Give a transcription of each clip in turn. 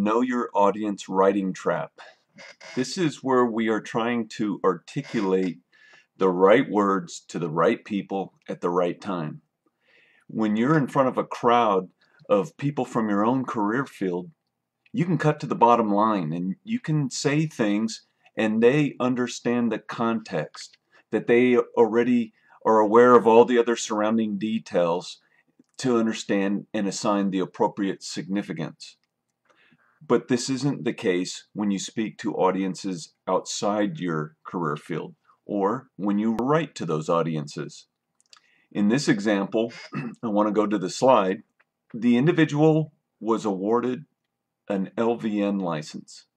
Know Your Audience writing trap. This is where we are trying to articulate the right words to the right people at the right time. When you're in front of a crowd of people from your own career field, you can cut to the bottom line and you can say things and they understand the context, that they already are aware of all the other surrounding details to understand and assign the appropriate significance. But this isn't the case when you speak to audiences outside your career field or when you write to those audiences. In this example, I want to go to the slide. The individual was awarded an LVN license.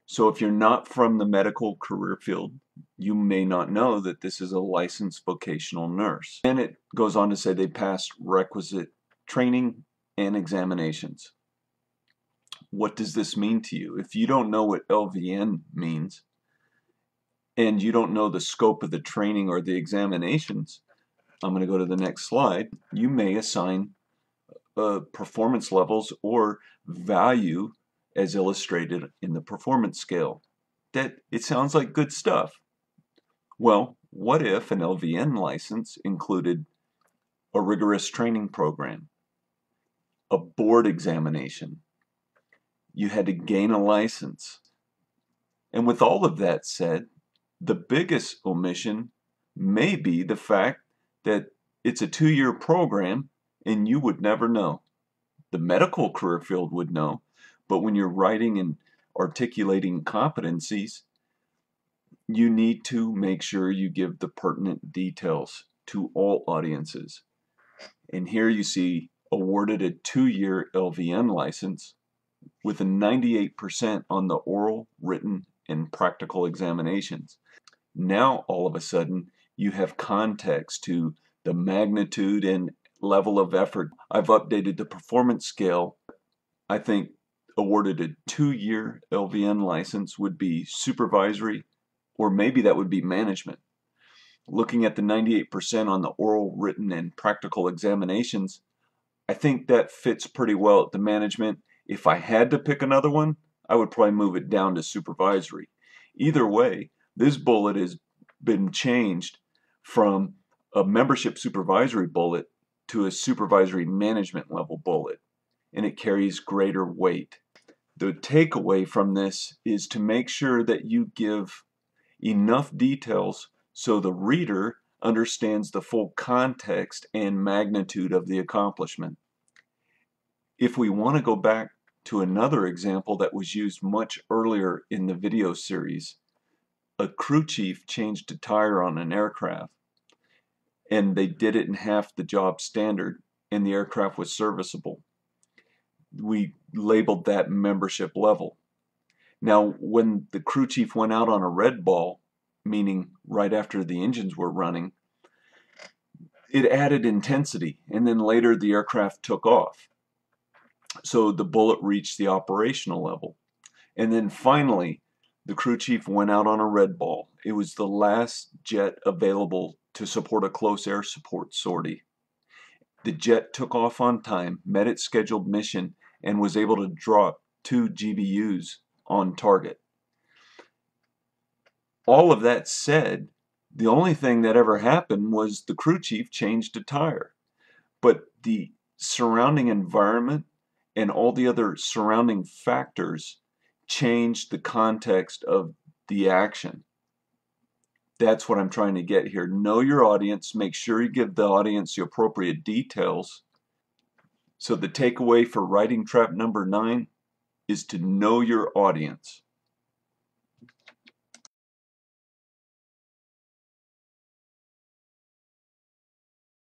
So if you're not from the medical career field, you may not know that this is a licensed vocational nurse. And it goes on to say they passed requisite training and examinations. What does this mean to you? If you don't know what LVN means, and you don't know the scope of the training or the examinations, I'm going to go to the next slide. You may assign performance levels or value as illustrated in the performance scale. That it sounds like good stuff. Well, what if an LVN license included a rigorous training program, a board examination? You had to gain a license. And with all of that said, the biggest omission may be the fact that it's a 2-year program and you would never know. The medical career field would know, but when you're writing and articulating competencies, you need to make sure you give the pertinent details to all audiences. And here you see awarded a 2-year LVN license with a 98% on the oral, written, and practical examinations. Now all of a sudden you have context to the magnitude and level of effort. I've updated the performance scale. I think awarded a 2-year LVN license would be supervisory, or maybe that would be management. Looking at the 98% on the oral, written, and practical examinations, I think that fits pretty well at the management. If I had to pick another one, I would probably move it down to supervisory. Either way, this bullet has been changed from a membership supervisory bullet to a supervisory management level bullet, and it carries greater weight. The takeaway from this is to make sure that you give enough details so the reader understands the full context and magnitude of the accomplishment. If we want to go back to another example that was used much earlier in the video series, a crew chief changed a tire on an aircraft, and they did it in half the job standard, and the aircraft was serviceable. We labeled that membership level. Now, when the crew chief went out on a red ball, meaning right after the engines were running, it added intensity, and then later the aircraft took off. So the bullet reached the operational level. And then finally, the crew chief went out on a red ball. It was the last jet available to support a close air support sortie. The jet took off on time, met its scheduled mission, and was able to drop 2 GBUs on target. All of that said, the only thing that ever happened was the crew chief changed a tire. But the surrounding environment and all the other surrounding factors changed the context of the action. That's what I'm trying to get here. Know your audience. Make sure you give the audience the appropriate details. So the takeaway for writing trap number 9 is to know your audience.